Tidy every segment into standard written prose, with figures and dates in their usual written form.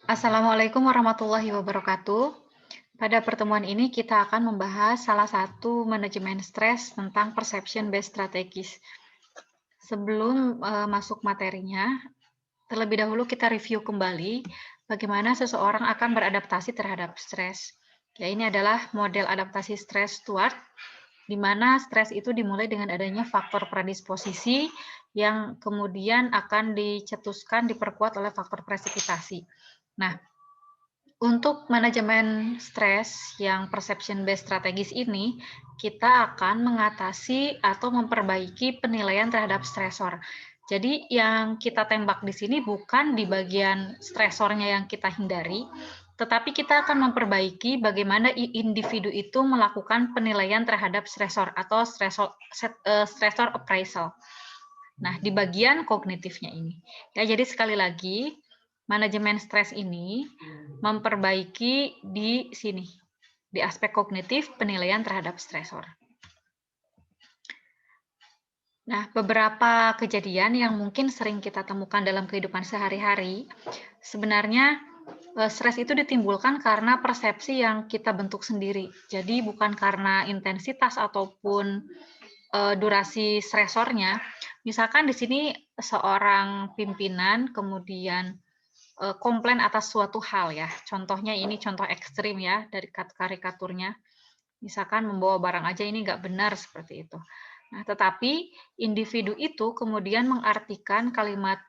Assalamualaikum warahmatullahi wabarakatuh. Pada pertemuan ini kita akan membahas salah satu manajemen stres tentang perception based strategies. Sebelum masuk materinya, terlebih dahulu kita review kembali bagaimana seseorang akan beradaptasi terhadap stres. Ya, ini adalah model adaptasi stres Stuart, di mana stres itu dimulai dengan adanya faktor predisposisi yang kemudian akan dicetuskan, diperkuat oleh faktor presipitasi. Nah, untuk manajemen stres yang perception based strategis ini, kita akan mengatasi atau memperbaiki penilaian terhadap stresor. Jadi yang kita tembak di sini bukan di bagian stresornya yang kita hindari, tetapi kita akan memperbaiki bagaimana individu itu melakukan penilaian terhadap stresor atau stressor appraisal. Nah, di bagian kognitifnya ini. Ya, jadi sekali lagi, manajemen stres ini memperbaiki di sini, di aspek kognitif penilaian terhadap stresor. Nah, beberapa kejadian yang mungkin sering kita temukan dalam kehidupan sehari-hari, sebenarnya stres itu ditimbulkan karena persepsi yang kita bentuk sendiri. Jadi bukan karena intensitas ataupun durasi stresornya. Misalkan di sini seorang pimpinan kemudian komplain atas suatu hal ya. Contohnya ini contoh ekstrim ya dari karikaturnya. Misalkan membawa barang aja ini nggak benar seperti itu. Nah, tetapi individu itu kemudian mengartikan kalimat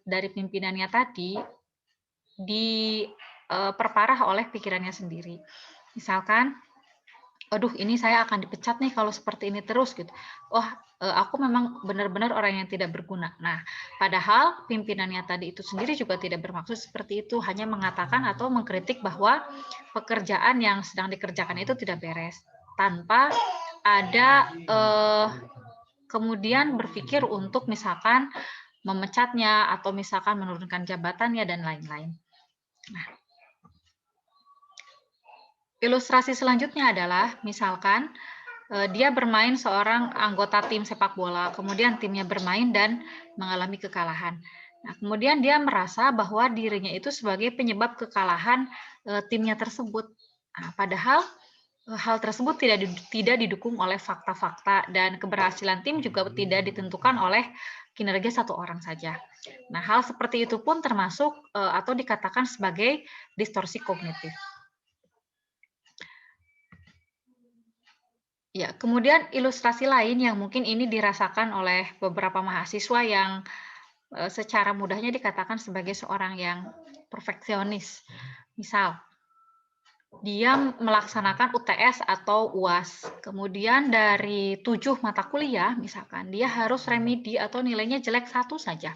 dari pimpinannya tadi diperparah oleh pikirannya sendiri. Misalkan, aduh ini saya akan dipecat nih kalau seperti ini terus gitu. Wah, aku memang benar-benar orang yang tidak berguna. Nah, padahal pimpinannya tadi itu sendiri juga tidak bermaksud seperti itu, hanya mengatakan atau mengkritik bahwa pekerjaan yang sedang dikerjakan itu tidak beres, tanpa ada kemudian berpikir untuk misalkan memecatnya atau misalkan menurunkan jabatannya dan lain-lain. Nah, ilustrasi selanjutnya adalah misalkan dia bermain seorang anggota tim sepak bola, kemudian timnya bermain dan mengalami kekalahan. Nah, kemudian dia merasa bahwa dirinya itu sebagai penyebab kekalahan timnya tersebut. Nah, padahal hal tersebut tidak didukung oleh fakta-fakta dan keberhasilan tim juga tidak ditentukan oleh kinerja satu orang saja. Nah, hal seperti itu pun termasuk atau dikatakan sebagai distorsi kognitif. Ya, kemudian ilustrasi lain yang mungkin ini dirasakan oleh beberapa mahasiswa yang secara mudahnya dikatakan sebagai seorang yang perfeksionis. Misal, dia melaksanakan UTS atau UAS. Kemudian dari 7 mata kuliah, misalkan, dia harus remedi atau nilainya jelek 1 saja.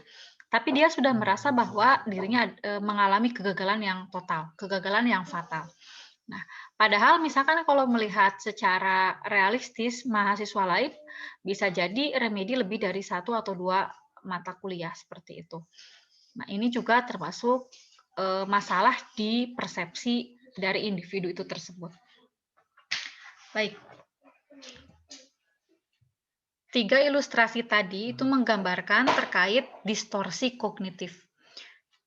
Tapi dia sudah merasa bahwa dirinya mengalami kegagalan yang total, kegagalan yang fatal. Nah, padahal misalkan kalau melihat secara realistis, mahasiswa lain bisa jadi remedi lebih dari 1 atau 2 mata kuliah seperti itu. Nah, ini juga termasuk masalah di persepsi dari individu itu tersebut. Baik. 3 ilustrasi tadi itu menggambarkan terkait distorsi kognitif.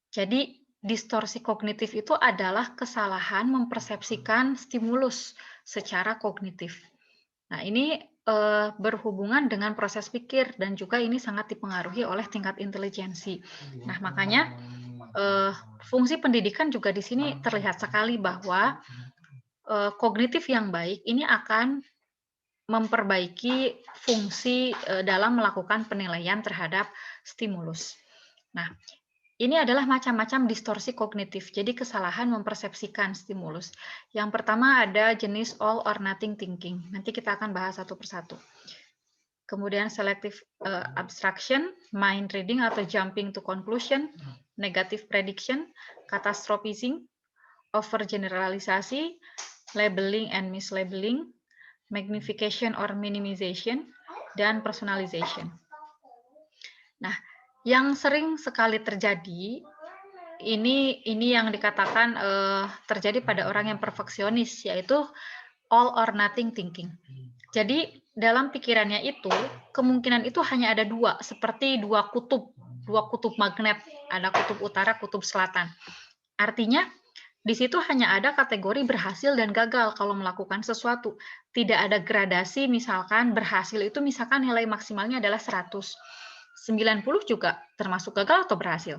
Jadi, distorsi kognitif itu adalah kesalahan mempersepsikan stimulus secara kognitif. Nah, ini berhubungan dengan proses pikir dan juga ini sangat dipengaruhi oleh tingkat intelijensi. Nah, makanya fungsi pendidikan juga di sini terlihat sekali bahwa kognitif yang baik ini akan memperbaiki fungsi dalam melakukan penilaian terhadap stimulus. Nah, ini adalah macam-macam distorsi kognitif, jadi kesalahan mempersepsikan stimulus. Yang pertama ada jenis all or nothing thinking. Nanti kita akan bahas satu persatu. Kemudian selective abstraction, mind reading atau jumping to conclusion, negative prediction, catastrophizing, overgeneralisasi, labeling and mislabeling, magnification or minimization, dan personalization. Nah, yang sering sekali terjadi ini yang dikatakan terjadi pada orang yang perfeksionis, yaitu all or nothing thinking. Jadi dalam pikirannya itu, kemungkinan itu hanya ada dua, seperti dua kutub magnet, ada kutub utara, kutub selatan. Artinya, di situ hanya ada kategori berhasil dan gagal kalau melakukan sesuatu. Tidak ada gradasi, misalkan berhasil itu misalkan nilai maksimalnya adalah 100. 90 juga termasuk gagal atau berhasil.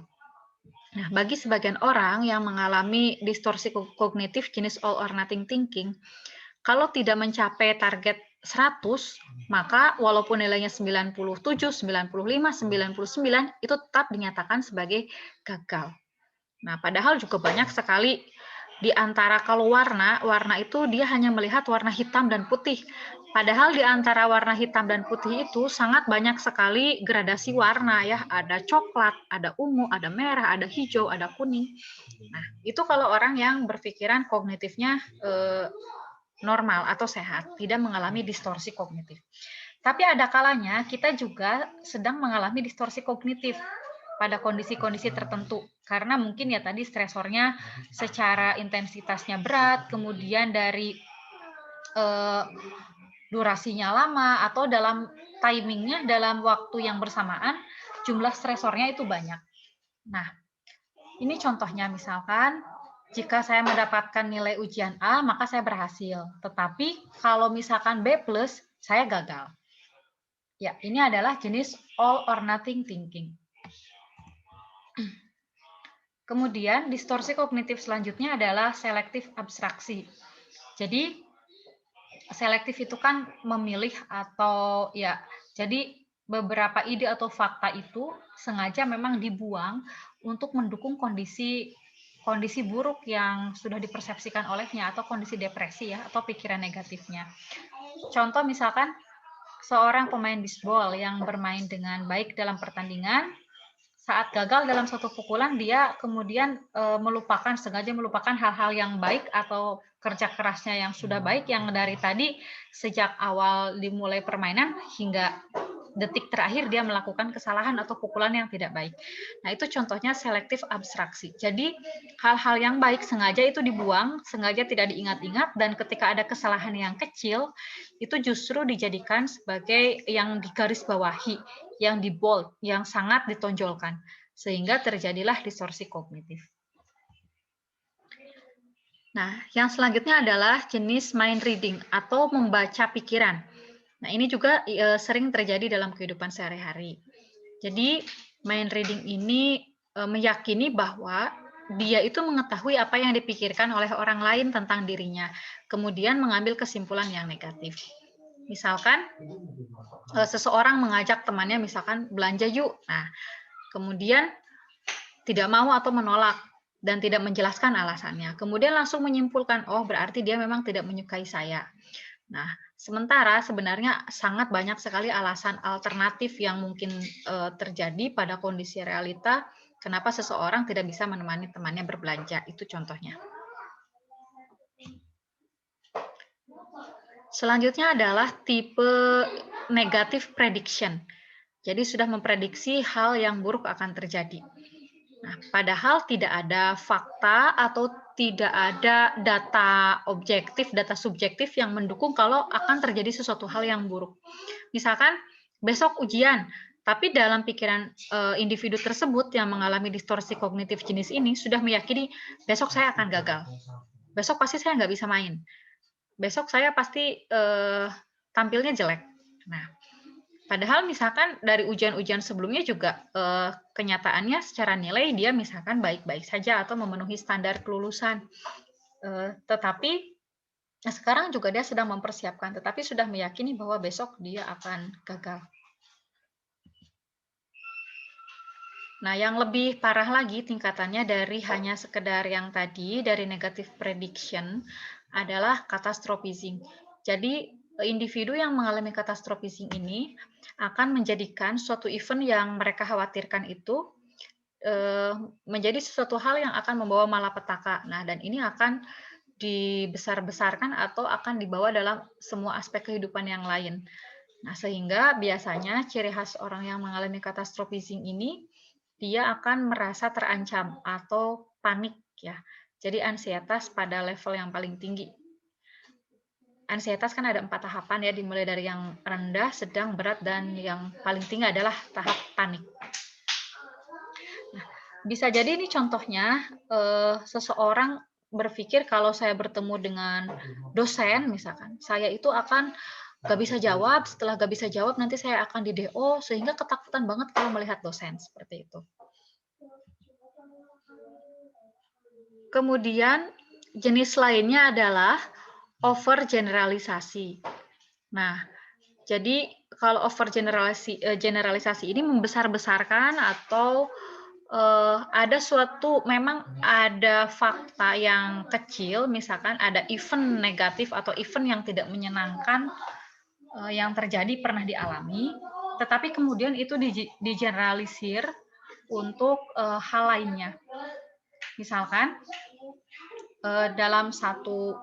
Nah, bagi sebagian orang yang mengalami distorsi kognitif jenis all or nothing thinking, kalau tidak mencapai target 100, maka walaupun nilainya 97, 95, 99, itu tetap dinyatakan sebagai gagal. Nah, padahal juga banyak sekali di antara kalau warna itu dia hanya melihat warna hitam dan putih. Padahal di antara warna hitam dan putih itu sangat banyak sekali gradasi warna ya. Ada coklat, ada ungu, ada merah, ada hijau, ada kuning. Nah, itu kalau orang yang berpikiran kognitifnya normal atau sehat, tidak mengalami distorsi kognitif. Tapi ada kalanya kita juga sedang mengalami distorsi kognitif pada kondisi-kondisi tertentu. Karena mungkin ya tadi stresornya secara intensitasnya berat, kemudian dari durasinya lama, atau dalam timingnya, dalam waktu yang bersamaan, jumlah stresornya itu banyak. Nah, ini contohnya misalkan, jika saya mendapatkan nilai ujian A, maka saya berhasil. Tetapi kalau misalkan B+, saya gagal. Ya, ini adalah jenis all or nothing thinking. Kemudian, distorsi kognitif selanjutnya adalah selektif abstraksi. Jadi, selektif itu kan memilih atau ya, jadi beberapa ide atau fakta itu sengaja memang dibuang untuk mendukung kondisi buruk yang sudah dipersepsikan olehnya, atau kondisi depresi ya, atau pikiran negatifnya. Contoh misalkan seorang pemain bisbol yang bermain dengan baik dalam pertandingan, saat gagal dalam satu pukulan, dia kemudian sengaja melupakan hal-hal yang baik atau kerja kerasnya yang sudah baik, yang dari tadi sejak awal dimulai permainan hingga detik terakhir dia melakukan kesalahan atau pukulan yang tidak baik. Nah, itu contohnya selektif abstraksi. Jadi hal-hal yang baik sengaja itu dibuang, sengaja tidak diingat-ingat, dan ketika ada kesalahan yang kecil, itu justru dijadikan sebagai yang digarisbawahi, yang di bold, yang sangat ditonjolkan, sehingga terjadilah distorsi kognitif. Nah, yang selanjutnya adalah jenis mind reading atau membaca pikiran. Nah, ini juga sering terjadi dalam kehidupan sehari-hari. Jadi, mind reading ini meyakini bahwa dia itu mengetahui apa yang dipikirkan oleh orang lain tentang dirinya, kemudian mengambil kesimpulan yang negatif. Misalkan, seseorang mengajak temannya misalkan belanja yuk. Nah, kemudian tidak mau atau menolak dan tidak menjelaskan alasannya. Kemudian langsung menyimpulkan, oh berarti dia memang tidak menyukai saya. Nah, sementara sebenarnya sangat banyak sekali alasan alternatif yang mungkin terjadi pada kondisi realita kenapa seseorang tidak bisa menemani temannya berbelanja. Itu contohnya. Selanjutnya adalah tipe negative prediction. Jadi sudah memprediksi hal yang buruk akan terjadi. Nah, padahal tidak ada fakta atau tidak ada data objektif, data subjektif yang mendukung kalau akan terjadi sesuatu hal yang buruk. Misalkan besok ujian, tapi dalam pikiran individu tersebut yang mengalami distorsi kognitif jenis ini sudah meyakini besok saya akan gagal, besok pasti saya nggak bisa main, besok saya pasti tampilnya jelek. Nah, padahal misalkan dari ujian-ujian sebelumnya juga kenyataannya secara nilai dia misalkan baik-baik saja atau memenuhi standar kelulusan. Tetapi sekarang juga dia sedang mempersiapkan, tetapi sudah meyakini bahwa besok dia akan gagal. Nah, yang lebih parah lagi tingkatannya dari hanya sekedar yang tadi, dari negative prediction, adalah catastrophizing. Jadi, individu yang mengalami catastrophizing ini akan menjadikan suatu event yang mereka khawatirkan itu menjadi sesuatu hal yang akan membawa malapetaka. Nah, dan ini akan dibesar-besarkan atau akan dibawa dalam semua aspek kehidupan yang lain. Nah, sehingga biasanya ciri khas orang yang mengalami catastrophizing ini, dia akan merasa terancam atau panik ya. Jadi ansietas pada level yang paling tinggi. ansietas kan ada 4 tahapan ya, dimulai dari yang rendah, sedang, berat, dan yang paling tinggi adalah tahap panik. Nah, bisa jadi ini contohnya seseorang berpikir kalau saya bertemu dengan dosen misalkan, saya itu akan gak bisa jawab, setelah gak bisa jawab nanti saya akan di DO, sehingga ketakutan banget kalau melihat dosen, seperti itu. Kemudian jenis lainnya adalah overgeneralisasi. Nah, jadi kalau overgeneralisasi ini membesar-besarkan atau ada suatu, memang ada fakta yang kecil, misalkan ada event negatif atau event yang tidak menyenangkan yang terjadi pernah dialami, tetapi kemudian itu digeneralisir untuk hal lainnya. Misalkan dalam satu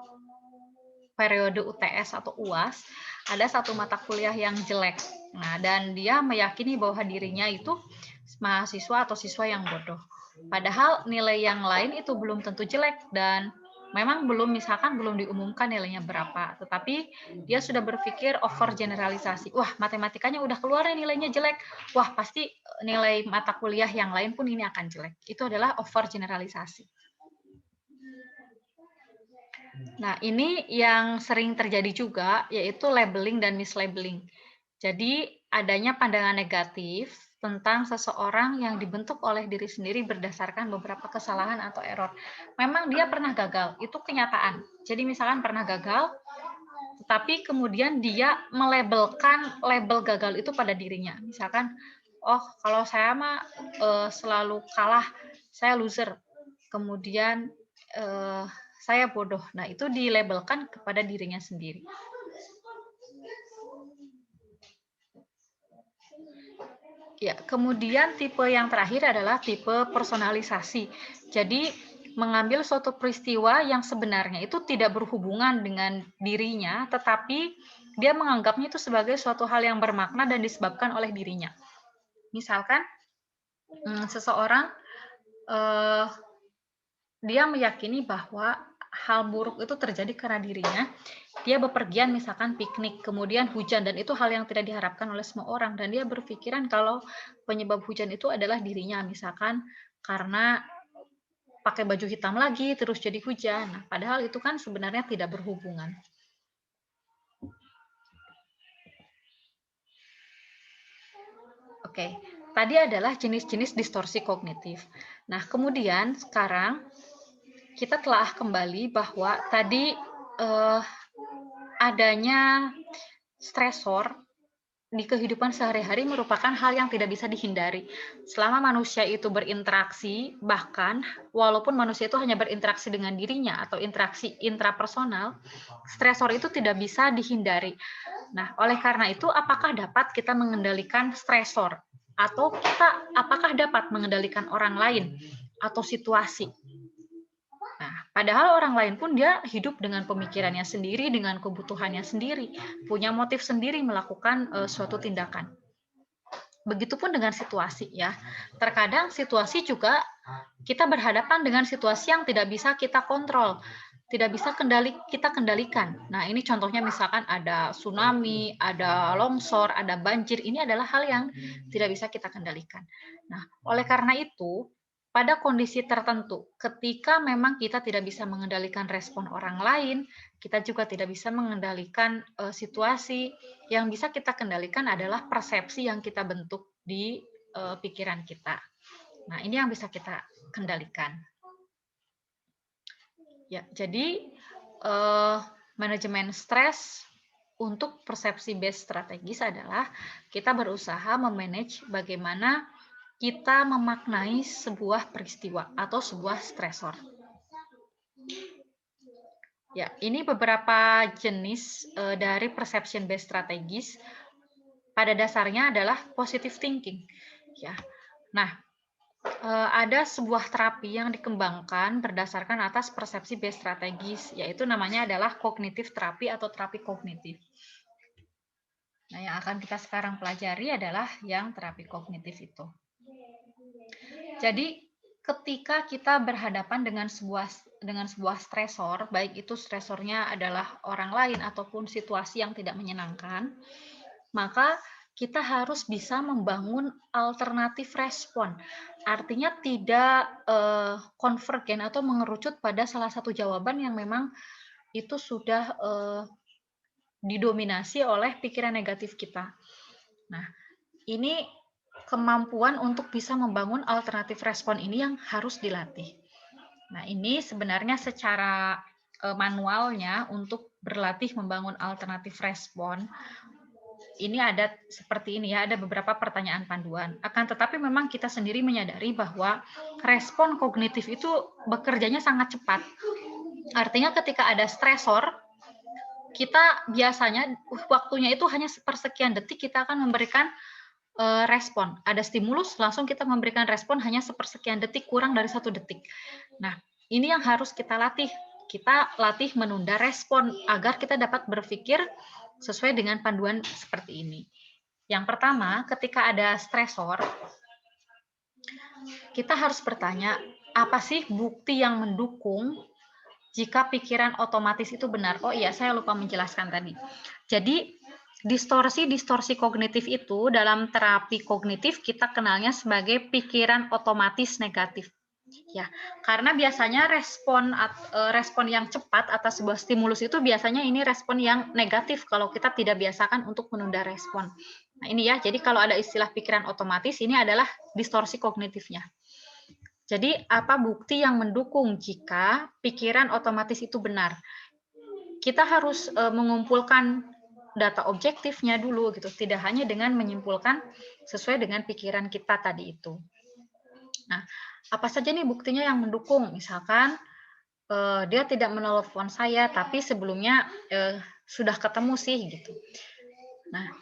periode UTS atau UAS ada satu mata kuliah yang jelek. Nah, dan dia meyakini bahwa dirinya itu mahasiswa atau siswa yang bodoh. Padahal nilai yang lain itu belum tentu jelek dan memang misalkan belum diumumkan nilainya berapa, tetapi dia sudah berpikir overgeneralisasi. Wah, matematikanya udah keluar nilainya jelek. Wah, pasti nilai mata kuliah yang lain pun ini akan jelek. Itu adalah overgeneralisasi. Nah, ini yang sering terjadi juga, yaitu labeling dan mislabeling. Jadi, adanya pandangan negatif tentang seseorang yang dibentuk oleh diri sendiri berdasarkan beberapa kesalahan atau error. Memang dia pernah gagal, itu kenyataan. Jadi, misalkan pernah gagal, tetapi kemudian dia melabelkan label gagal itu pada dirinya. Misalkan, oh, kalau saya mah selalu kalah, saya loser. Kemudian saya bodoh. Nah, itu dilabelkan kepada dirinya sendiri. Ya, kemudian tipe yang terakhir adalah tipe personalisasi. Jadi, mengambil suatu peristiwa yang sebenarnya itu tidak berhubungan dengan dirinya, tetapi dia menganggapnya itu sebagai suatu hal yang bermakna dan disebabkan oleh dirinya. Misalkan, seseorang dia meyakini bahwa hal buruk itu terjadi karena dirinya. Dia bepergian misalkan piknik, kemudian hujan, dan itu hal yang tidak diharapkan oleh semua orang, dan dia berpikiran kalau penyebab hujan itu adalah dirinya, misalkan karena pakai baju hitam lagi terus jadi hujan. Nah, padahal itu kan sebenarnya tidak berhubungan. Oke, tadi adalah jenis-jenis distorsi kognitif. Nah, kemudian sekarang kita telah kembali bahwa tadi adanya stresor di kehidupan sehari-hari merupakan hal yang tidak bisa dihindari. Selama manusia itu berinteraksi, bahkan walaupun manusia itu hanya berinteraksi dengan dirinya atau interaksi intrapersonal, stresor itu tidak bisa dihindari. Nah, oleh karena itu, apakah dapat kita mengendalikan stresor? Atau apakah dapat mengendalikan orang lain atau situasi? Nah, padahal orang lain pun dia hidup dengan pemikirannya sendiri, dengan kebutuhannya sendiri, punya motif sendiri melakukan suatu tindakan. Begitupun dengan situasi ya. Terkadang situasi juga kita berhadapan dengan situasi yang tidak bisa kita kontrol, tidak bisa kita kendalikan. Nah, ini contohnya misalkan ada tsunami, ada longsor, ada banjir. Ini adalah hal yang tidak bisa kita kendalikan. Nah, oleh karena itu, pada kondisi tertentu, ketika memang kita tidak bisa mengendalikan respon orang lain, kita juga tidak bisa mengendalikan situasi. Yang bisa kita kendalikan adalah persepsi yang kita bentuk di pikiran kita. Nah, ini yang bisa kita kendalikan. Ya, jadi manajemen stres untuk persepsi based strategis adalah kita berusaha memanage bagaimana kita memaknai sebuah peristiwa atau sebuah stresor. Ya, ini beberapa jenis dari perception based strategis. Pada dasarnya adalah positive thinking. Ya, nah ada sebuah terapi yang dikembangkan berdasarkan atas persepsi based strategis, yaitu namanya adalah kognitif terapi atau terapi kognitif. Nah, yang akan kita sekarang pelajari adalah yang terapi kognitif itu. Jadi, ketika kita berhadapan dengan sebuah dengan sebuah stresor, baik itu stresornya adalah orang lain ataupun situasi yang tidak menyenangkan, maka kita harus bisa membangun alternatif respon. Artinya tidak konvergen atau mengerucut pada salah satu jawaban yang memang itu sudah didominasi oleh pikiran negatif kita. Nah, ini kemampuan untuk bisa membangun alternatif respon ini yang harus dilatih. Nah, ini sebenarnya secara manualnya untuk berlatih membangun alternatif respon, ini ada seperti ini ya, ada beberapa pertanyaan panduan. Akan tetapi memang kita sendiri menyadari bahwa respon kognitif itu bekerjanya sangat cepat. Artinya ketika ada stresor, kita biasanya waktunya itu hanya sepersekian detik kita akan memberikan respon. Ada stimulus, langsung kita memberikan respon hanya sepersekian detik, kurang dari 1 detik. Nah, ini yang harus kita latih. Kita latih menunda respon agar kita dapat berpikir sesuai dengan panduan seperti ini. Yang pertama, ketika ada stresor, kita harus bertanya, apa sih bukti yang mendukung jika pikiran otomatis itu benar? Oh iya, saya lupa menjelaskan tadi. Jadi, distorsi kognitif itu dalam terapi kognitif kita kenalnya sebagai pikiran otomatis negatif. Ya, karena biasanya respon yang cepat atas sebuah stimulus itu biasanya ini respon yang negatif kalau kita tidak biasakan untuk menunda respon. Nah, ini ya. Jadi kalau ada istilah pikiran otomatis ini adalah distorsi kognitifnya. Jadi apa bukti yang mendukung jika pikiran otomatis itu benar? Kita harus mengumpulkan data objektifnya dulu gitu, tidak hanya dengan menyimpulkan sesuai dengan pikiran kita tadi itu. Nah, apa saja nih buktinya yang mendukung? Misalkan dia tidak menelpon saya, tapi sebelumnya sudah ketemu sih gitu. Nah,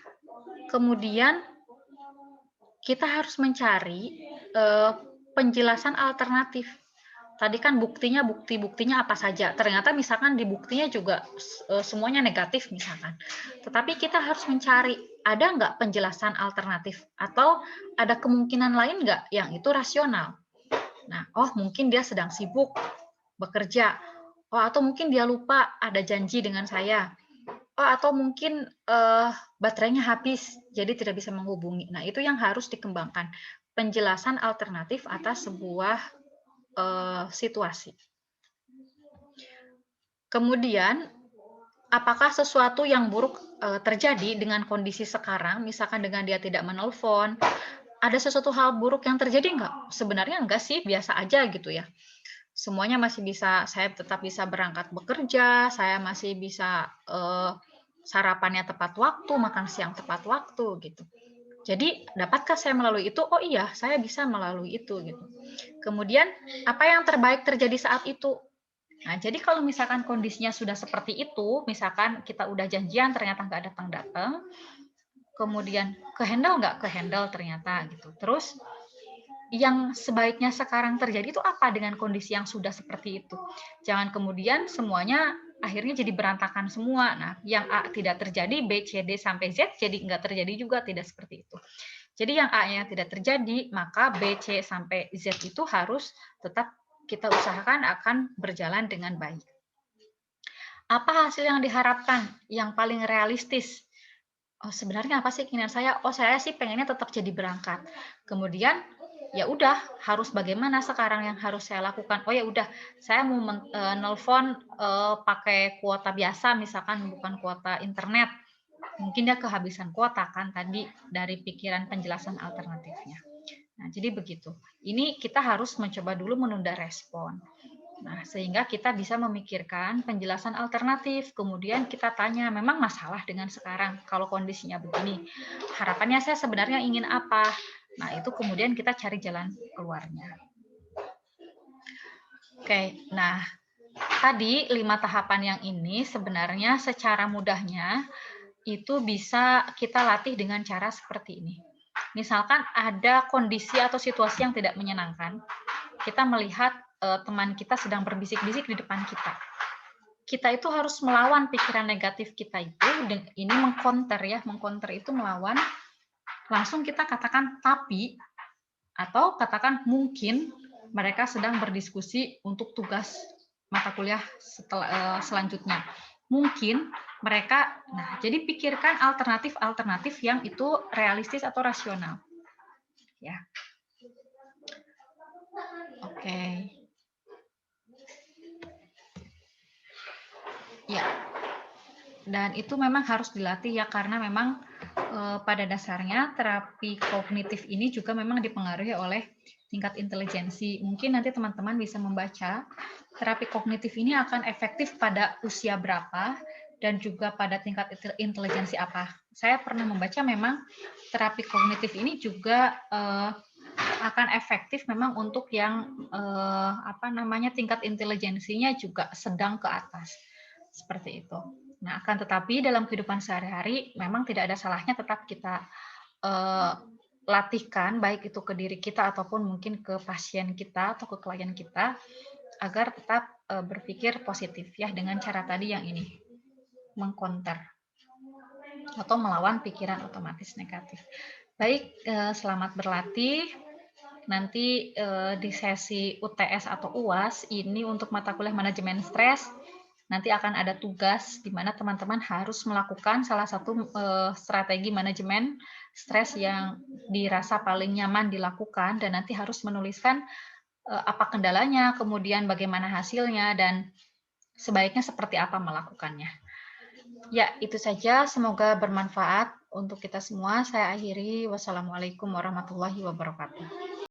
kemudian kita harus mencari penjelasan alternatif. Tadi kan bukti-buktinya apa saja. Ternyata misalkan di buktinya juga semuanya negatif misalkan. Tetapi kita harus mencari, ada nggak penjelasan alternatif? Atau ada kemungkinan lain nggak yang itu rasional? Nah, oh mungkin dia sedang sibuk bekerja. Oh, atau mungkin dia lupa ada janji dengan saya. Oh, atau mungkin baterainya habis, jadi tidak bisa menghubungi. Nah, itu yang harus dikembangkan. Penjelasan alternatif atas sebuah situasi. Kemudian, apakah sesuatu yang buruk terjadi dengan kondisi sekarang, misalkan dengan dia tidak menelpon, ada sesuatu hal buruk yang terjadi nggak? Sebenarnya enggak sih, biasa aja gitu ya. Semuanya masih bisa, saya tetap bisa berangkat bekerja, saya masih bisa sarapannya tepat waktu, makan siang tepat waktu gitu. Jadi, dapatkah saya melalui itu? Oh iya, saya bisa melalui itu gitu. Kemudian, apa yang terbaik terjadi saat itu? Nah, jadi kalau misalkan kondisinya sudah seperti itu, misalkan kita udah janjian ternyata nggak datang-datang, kemudian ke-handle nggak ke-handle ternyata gitu. Terus yang sebaiknya sekarang terjadi itu apa dengan kondisi yang sudah seperti itu? Jangan kemudian semuanya akhirnya jadi berantakan semua. Nah, yang A tidak terjadi, B, C, D, sampai Z jadi nggak terjadi juga, tidak seperti itu. Jadi yang A-nya tidak terjadi, maka B, C, sampai Z itu harus tetap kita usahakan akan berjalan dengan baik. Apa hasil yang diharapkan? Yang paling realistis? Oh, sebenarnya apa sih keinginan saya? Oh, saya sih pengennya tetap jadi berangkat. Kemudian ya udah, harus bagaimana sekarang yang harus saya lakukan? Oh ya udah, saya mau nelpon pakai kuota biasa misalkan bukan kuota internet. Mungkin dia kehabisan kuota kan tadi dari pikiran penjelasan alternatifnya. Nah, jadi begitu. Ini kita harus mencoba dulu menunda respon. Nah, sehingga kita bisa memikirkan penjelasan alternatif. Kemudian kita tanya, memang masalah dengan sekarang kalau kondisinya begini. Harapannya saya sebenarnya ingin apa? Nah, itu kemudian kita cari jalan keluarnya. Oke, nah tadi 5 tahapan yang ini sebenarnya secara mudahnya itu bisa kita latih dengan cara seperti ini. Misalkan ada kondisi atau situasi yang tidak menyenangkan, kita melihat teman kita sedang berbisik-bisik di depan kita. Kita itu harus melawan pikiran negatif kita itu, ini mengcounter ya, mengcounter itu melawan, langsung kita katakan tapi, atau katakan mungkin mereka sedang berdiskusi untuk tugas mata kuliah selanjutnya. Mungkin mereka, nah jadi pikirkan alternatif-alternatif yang itu realistis atau rasional. Ya. Oke. Ya. Dan itu memang harus dilatih ya, karena memang pada dasarnya terapi kognitif ini juga memang dipengaruhi oleh tingkat intelijensi. Mungkin nanti teman-teman bisa membaca terapi kognitif ini akan efektif pada usia berapa dan juga pada tingkat intelijensi apa. Saya pernah membaca memang terapi kognitif ini juga akan efektif memang untuk yang tingkat intelijensinya juga sedang ke atas. Seperti itu. Nah, akan tetapi dalam kehidupan sehari-hari memang tidak ada salahnya tetap kita latihkan, baik itu ke diri kita ataupun mungkin ke pasien kita atau ke klien kita, agar tetap berpikir positif ya, dengan cara tadi yang ini, mengcounter atau melawan pikiran otomatis negatif. Baik, selamat berlatih. Nanti di sesi UTS atau UAS ini untuk mata kuliah manajemen stres, nanti akan ada tugas di mana teman-teman harus melakukan salah satu strategi manajemen stres yang dirasa paling nyaman dilakukan, dan nanti harus menuliskan apa kendalanya, kemudian bagaimana hasilnya, dan sebaiknya seperti apa melakukannya. Ya, itu saja. Semoga bermanfaat untuk kita semua. Saya akhiri. Wassalamualaikum warahmatullahi wabarakatuh.